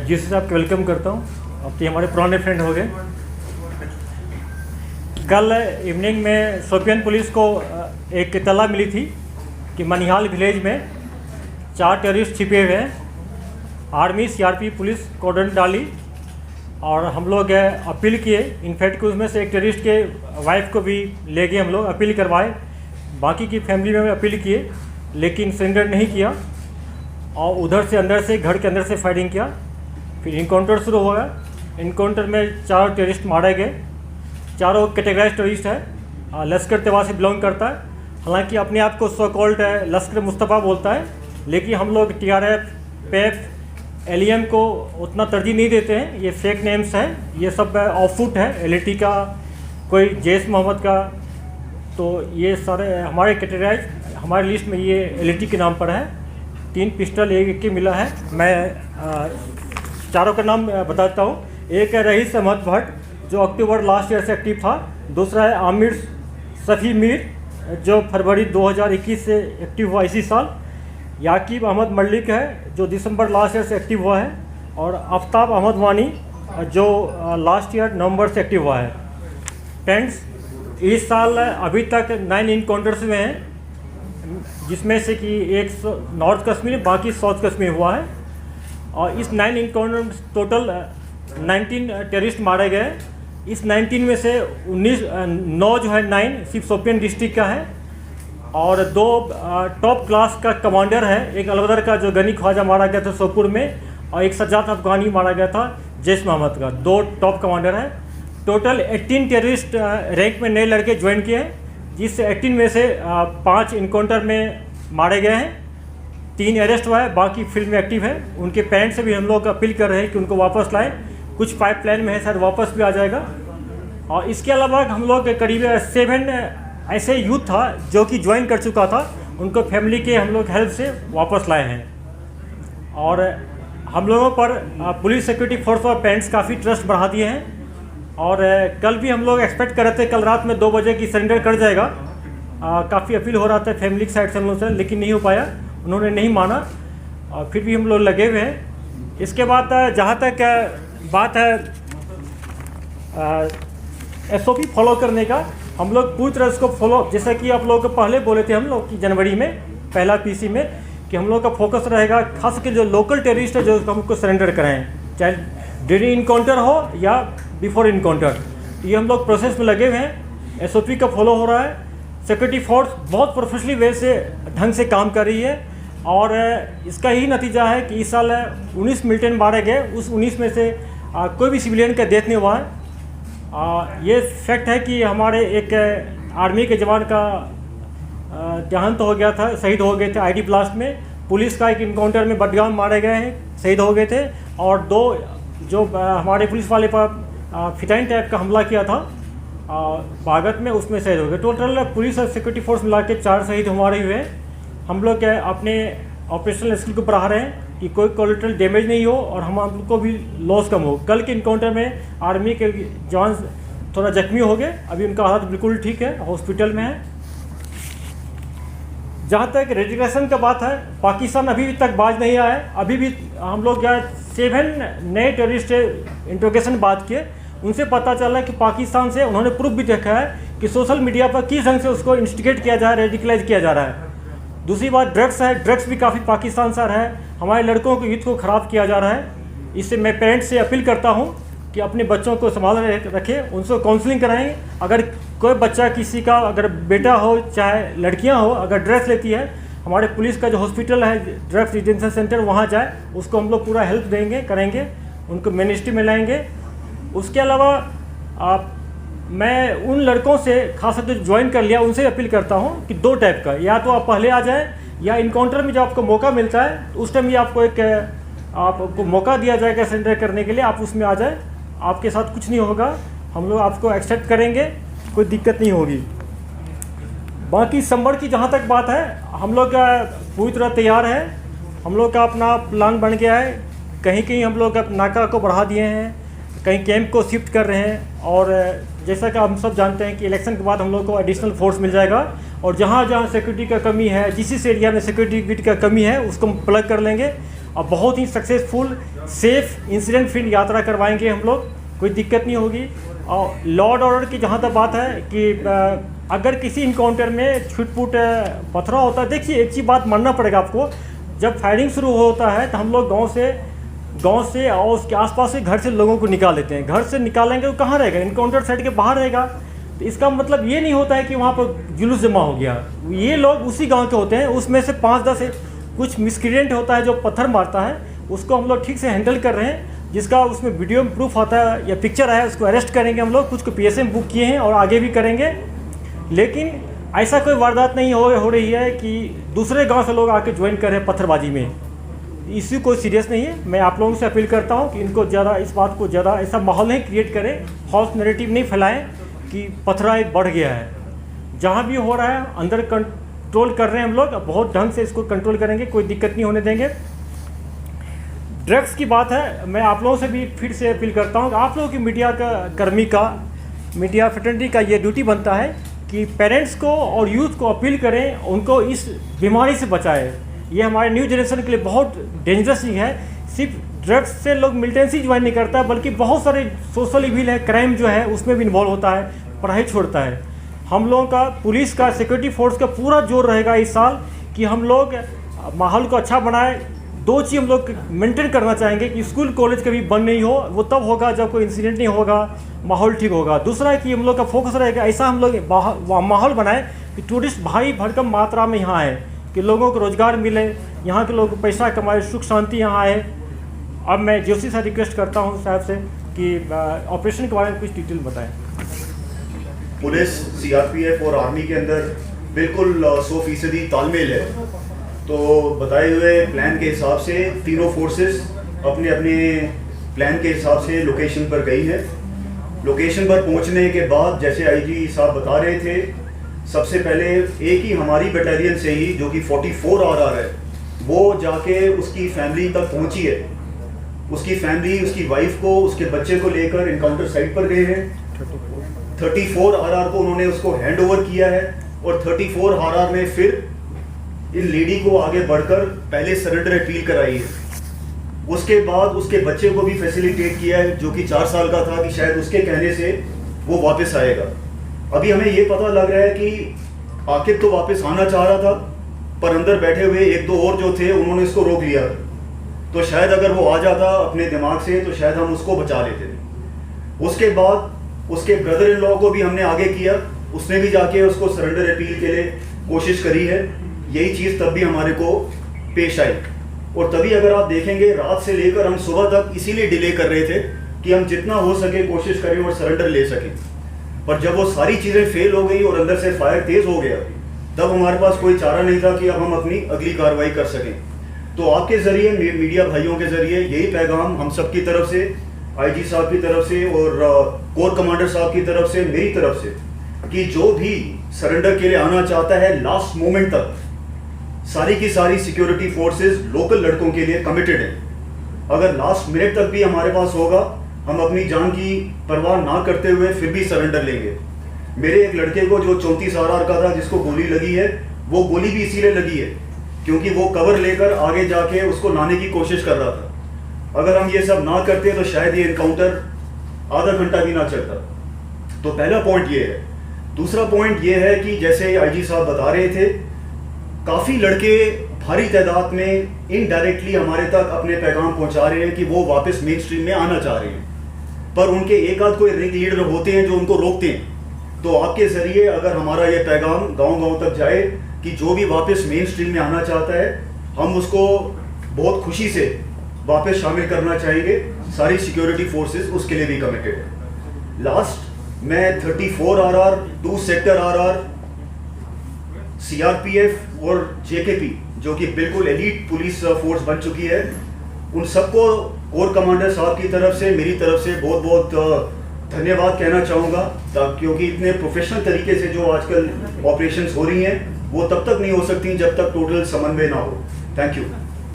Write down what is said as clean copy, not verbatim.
मैं जीसी साहब को वेलकम करता हूँ। अब तो हमारे पुराने फ्रेंड हो गए। कल इवनिंग में शोपियान पुलिस को एक इत्तला मिली थी कि मनिहाल विलेज में 4 टेररिस्ट छिपे हुए हैं। आर्मी सीआरपी पुलिस कॉर्डन डाली और हम लोग अपील किए। इनफैक्ट उसमें से एक टेररिस्ट के वाइफ को भी ले गए, हम लोग अपील करवाए। बाकी की फैमिली में अपील किए लेकिन सरेंडर नहीं किया और उधर से अंदर से घर के अंदर से फायरिंग किया। फिर इनकाउंटर शुरू हो गया। इनकाउंटर में 4 टेररिस्ट मारे गए। चारों कैटेगराइज टेररिस्ट है, लश्कर तैयबा से बिलोंग करता है। हालांकि अपने आप को सो कॉल्ड लश्कर मुस्तफ़ा बोलता है, लेकिन हम लोग TRF, PEF, LEM को उतना तरजीह नहीं देते हैं। ये फेक नेम्स हैं, ये सब ऑफुट है, LAT का, कोई जैश मोहम्मद का। तो ये सारे हमारे कैटेगराइज हमारे लिस्ट में ये LAT के नाम पर है। 3 पिस्टल एक के मिला है। मैं चारों का नाम बताता हूँ। एक है रईस अहमद भट्ट जो अक्टूबर लास्ट ईयर से एक्टिव था। दूसरा है आमिर सफ़ी मीर जो फरवरी 2021 से एक्टिव हुआ इसी साल। याकीब अहमद मलिक है जो दिसंबर लास्ट ईयर से एक्टिव हुआ है। और आफ्ताब अहमद वानी जो लास्ट ईयर नवंबर से एक्टिव हुआ है। फ्रेंड्स, इस साल अभी तक 9 इनकाउंटर्स हुए हैं, जिसमें से कि एक नॉर्थ कश्मीर बाकी साउथ कश्मीर हुआ है। और इस 9 इनकाउंटर में टोटल 19 टेररिस्ट मारे गए। इस 19 में से 9 जो है 9 सिर्फ शोपियान डिस्ट्रिक्ट का है और 2 टॉप क्लास का कमांडर है। एक अलवदर का जो गनी ख्वाजा मारा गया था सोपुर में, और एक सज्जाद अफगानी मारा गया था जैश मोहम्मद का। 2 टॉप कमांडर है। टोटल 18 टेररिस्ट रैंक में नए लड़के ज्वाइन किए हैं, जिससे 18 में से 5 इनकाउंटर में मारे गए हैं। 3 अरेस्ट हुआ है, बाकी फील्ड में एक्टिव है। उनके पेरेंट्स से भी हम लोग अपील कर रहे हैं कि उनको वापस लाएं। कुछ पाइपलाइन में है, शायद वापस भी आ जाएगा। और इसके अलावा हम लोग करीब 7 ऐसे यूथ था जो कि ज्वाइन कर चुका था, उनको फैमिली के हम लोग हेल्प से वापस लाए हैं। और हम लोगों पर पुलिस सिक्योरिटी फोर्स और पेरेंट्स काफ़ी ट्रस्ट बढ़ा दिए हैं। और कल भी हम लोग एक्सपेक्ट कर रहे थे कल रात में 2 बजे की सरेंडर कर जाएगा। काफ़ी अपील हो रहा था फैमिली की साइड से हम लोग से, लेकिन नहीं हो पाया, उन्होंने नहीं माना। और फिर भी हम लोग लगे हुए हैं। इसके बाद जहाँ तक बात है SOP फॉलो करने का, हम लोग पूरी तरह इसको फॉलो, जैसा कि आप लोग पहले बोले थे हम लोग कि जनवरी में पहला PC में कि हम लोग का फोकस रहेगा खास करके जो लोकल टेररिस्ट है जो हमको सरेंडर कराएं, चाहे ड्यूरिंग इनकाउंटर हो या बिफोर इनकाउंटर। ये हम लोग प्रोसेस में लगे हुए हैं। SOP का फॉलो हो रहा है। सिक्योरिटी फोर्स बहुत प्रोफेशनली वे से ढंग से काम कर रही है। और इसका ही नतीजा है कि इस साल 19 मिलिटेंट मारे गए। उस 19 में से कोई भी सिविलियन का डेथ नहीं हुआ है। ये फैक्ट है कि हमारे एक आर्मी के जवान का देहांत तो हो गया था, शहीद हो गए थे ID ब्लास्ट में। पुलिस का एक इनकाउंटर में बडगाम मारे गए हैं, शहीद हो गए थे। और 2 जो हमारे पुलिस वाले पर फिटाइन टाइप का हमला किया था बागत में, उसमें शहीद हो गए। टोटल पुलिस और सिक्योरिटी फोर्स मिला के 4 शहीद हमारे हुए हैं। हम लोग अपने ऑपरेशनल स्किल को बढ़ा रहे हैं कि कोई कोलेटरल डैमेज नहीं हो और हम को भी लॉस कम हो। कल के इनकाउंटर में आर्मी के जवान थोड़ा जख्मी हो गए, अभी उनका हालत बिल्कुल ठीक है, हॉस्पिटल में है। जहाँ तक रेजिग्नेशन का बात है, पाकिस्तान अभी तक बाज नहीं आया है। अभी भी हम लोग 7 नए टेररिस्ट इंट्रोगेशन बात किए, उनसे पता चला कि पाकिस्तान से उन्होंने प्रूफ भी देखा है कि सोशल मीडिया पर किस ढंग से उसको इंस्टिगेट किया जा रहा है, रेडिकलाइज किया जा रहा है। दूसरी बात ड्रग्स है, ड्रग्स भी काफ़ी पाकिस्तान से आ रहा है। हमारे लड़कों को यूथ को ख़राब किया जा रहा है। इससे मैं पेरेंट्स से अपील करता हूँ कि अपने बच्चों को संभाल रखें, उनसे काउंसलिंग कराएं। अगर कोई बच्चा किसी का, अगर बेटा हो चाहे लड़कियाँ हो, अगर ड्रग्स लेती है, हमारे पुलिस का जो हॉस्पिटल है ड्रग्स डिटेंशन सेंटर, वहाँ जाए, उसको हम लोग पूरा हेल्प देंगे, करेंगे, उनको मिनिस्ट्री में लाएंगे। उसके अलावा मैं उन लड़कों से खासकर जो ज्वाइन कर लिया उनसे अपील करता हूं कि 2 टाइप का, या तो आप पहले आ जाएं या इनकाउंटर में जब आपको मौका मिलता है उस टाइम ये आपको मौका दिया जाएगा सरेंडर करने के लिए, आप उसमें आ जाएं। आपके साथ कुछ नहीं होगा, हम लोग आपको एक्सेप्ट करेंगे, कोई दिक्कत नहीं होगी। बाकी संभर की जहाँ तक बात है, हम लोग पूरी तरह तैयार है। हम लोग का अपना प्लान बन गया है। कहीं कहीं हम लोग नाका को बढ़ा दिए हैं, कहीं कैंप को शिफ्ट कर रहे हैं। और जैसा कि हम सब जानते हैं कि इलेक्शन के बाद हम लोग को एडिशनल फोर्स मिल जाएगा और जहाँ जहाँ सिक्योरिटी का कमी है, जिस एरिया में सिक्योरिटी का कमी है उसको हम प्लग कर लेंगे। और बहुत ही सक्सेसफुल सेफ इंसिडेंट फ्री यात्रा करवाएंगे हम लोग, कोई दिक्कत नहीं होगी। और लॉ एंड ऑर्डर की जहाँ तक बात है कि अगर किसी इनकाउंटर में छुटपुट पथराव होता है, देखिए एक चीज़ बात मानना पड़ेगा आपको, जब फायरिंग शुरू होता है तो हम लोग गांव से और उसके आसपास से घर से लोगों को निकाल लेते हैं। घर से निकालेंगे तो कहाँ रहेगा, इनकाउंटर साइड के बाहर रहेगा। तो इसका मतलब ये नहीं होता है कि वहाँ पर जुलूस जमा हो गया। ये लोग उसी गाँव के होते हैं, उसमें से 5-10 कुछ मिसक्रिएंट होता है जो पत्थर मारता है, उसको हम लोग ठीक से हैंडल कर रहे हैं। जिसका उसमें वीडियो में प्रूफ आता है या पिक्चर है, उसको अरेस्ट करेंगे हम लोग। कुछ को PSM बुक किए हैं और आगे भी करेंगे। लेकिन ऐसा कोई वारदात नहीं हो रही है कि दूसरे गांव से लोग आके ज्वाइन कर रहे हैं पत्थरबाजी में। इश्यू कोई सीरियस नहीं है। मैं आप लोगों से अपील करता हूं कि इनको ज़्यादा इस बात को ज़्यादा ऐसा माहौल नहीं क्रिएट करें, फॉल्स नैरेटिव नहीं फैलाएं कि पथराव बढ़ गया है। जहाँ भी हो रहा है अंदर कंट्रोल कर रहे हैं हम लोग, बहुत ढंग से इसको कंट्रोल करेंगे, कोई दिक्कत नहीं होने देंगे। ड्रग्स की बात है, मैं आप लोगों से भी फिर से अपील करता हूँ कि आप लोगों की मीडिया का कर्मी का, मीडिया फ्रेटर्निटी का ये ड्यूटी बनता है कि पेरेंट्स को और यूथ को अपील करें, उनको इस बीमारी से बचाएं। ये हमारे न्यू जनरेशन के लिए बहुत डेंजरस ही है। सिर्फ ड्रग्स से लोग मिलिटेंसी ज्वाइन नहीं करता, बल्कि बहुत सारे सोशल इविल है, क्राइम जो है उसमें भी इन्वॉल्व होता है, पढ़ाई छोड़ता है। हम लोगों का पुलिस का, सिक्योरिटी फोर्स का पूरा जोर रहेगा इस साल कि हम लोग माहौल को अच्छा बनाए। 2 चीज़ हम लोग मेंटेन करना चाहेंगे कि स्कूल कॉलेज कभी बंद नहीं हो, वो तब होगा जब कोई इंसिडेंट नहीं होगा, माहौल ठीक होगा। दूसरा है कि हम लोग का फोकस रहेगा ऐसा हम लोग माहौल बनाए कि टूरिस्ट भारी भरकम मात्रा में यहाँ आए, कि लोगों को रोज़गार मिले, यहाँ के लोग पैसा कमाए, सुख शांति यहाँ आए। अब मैं जोशी से रिक्वेस्ट करता हूँ साहब से कि ऑपरेशन के बारे में कुछ डिटेल बताएं। पुलिस, CRPF और आर्मी के अंदर बिल्कुल 100% तालमेल है। तो बताए हुए प्लान के हिसाब से तीनों फोर्सेस अपने अपने प्लान के हिसाब से लोकेशन पर गई है। लोकेशन पर पहुंचने के बाद जैसे IG साहब बता रहे थे, सबसे पहले एक ही हमारी बटालियन से ही जो कि 44 RR है, वो जाके उसकी फैमिली तक पहुंची है। उसकी फैमिली, उसकी वाइफ को, उसके बच्चे को लेकर इनकाउंटर साइट पर गए हैं। 34 RR को उन्होंने उसको हैंड ओवर किया है और 34 RR ने फिर इन लेडी को आगे बढ़कर पहले सरेंडर अपील कराई है। उसके बाद उसके बच्चे को भी फैसिलिटेट किया है जो कि 4 साल का था, कि शायद उसके कहने से वो वापस आएगा। अभी हमें ये पता लग रहा है कि आकिब तो वापस आना चाह रहा था, पर अंदर बैठे हुए 1-2 और जो थे उन्होंने इसको रोक लिया। तो शायद अगर वो आ जाता अपने दिमाग से तो शायद हम उसको बचा लेते। उसके बाद उसके ब्रदर इन लॉ को भी हमने आगे किया, उसने भी जाके उसको सरेंडर अपील के लिए कोशिश करी है। यही चीज़ तब भी हमारे को पेश आई और तभी अगर आप देखेंगे रात से लेकर हम सुबह तक इसीलिए डिले कर रहे थे कि हम जितना हो सके कोशिश करें और सरेंडर ले सकें। पर जब वो सारी चीज़ें फेल हो गई और अंदर से फायर तेज हो गया, तब हमारे पास कोई चारा नहीं था कि अब हम अपनी अगली कार्रवाई कर सकें। तो आपके ज़रिए, मीडिया भाइयों के ज़रिए यही पैगाम हम सब की तरफ से, IG साहब की तरफ से और कोर कमांडर साहब की तरफ से, मेरी तरफ से, कि जो भी सरेंडर के लिए आना चाहता है लास्ट मोमेंट तक, सारी की सारी सिक्योरिटी फोर्सेस लोकल लड़कों के लिए कमिटेड हैं। अगर लास्ट मिनट तक भी हमारे पास होगा, हम अपनी जान की परवाह ना करते हुए फिर भी सरेंडर लेंगे। मेरे एक लड़के को जो 34 RR का था, जिसको गोली लगी है, वो गोली भी इसीलिए लगी है क्योंकि वो कवर लेकर आगे जाके उसको लाने की कोशिश कर रहा था। अगर हम ये सब ना करते तो शायद ये इनकाउंटर आधा घंटा भी ना चलता। तो पहला पॉइंट ये है। दूसरा पॉइंट ये है कि जैसे IG साहब बता रहे थे, काफ़ी लड़के भारी तादाद में इनडायरेक्टली हमारे तक अपने पैगाम पहुंचा रहे हैं कि वो वापस मेन स्ट्रीम में आना चाह रहे हैं, पर उनके एक आध कोई रिंग लीडर होते हैं जो उनको रोकते हैं। तो आपके ज़रिए अगर हमारा ये पैगाम गांव-गांव तक जाए कि जो भी वापस मेन स्ट्रीम में आना चाहता है, हम उसको बहुत खुशी से वापस शामिल करना चाहेंगे। सारी सिक्योरिटी फोर्सेस उसके लिए भी कमिटेड है। लास्ट मैं 34 RR, 2 सेक्टर RR, CRPF और JKP जो कि बिल्कुल एलीट पुलिस फोर्स बन चुकी है, उन सबको कोर कमांडर साहब की तरफ से, मेरी तरफ से बहुत बहुत धन्यवाद कहना चाहूँगा, क्योंकि इतने प्रोफेशनल तरीके से जो आजकल ऑपरेशंस हो रही हैं वो तब तक नहीं हो सकती जब तक टोटल समन्वय ना हो। Thank you.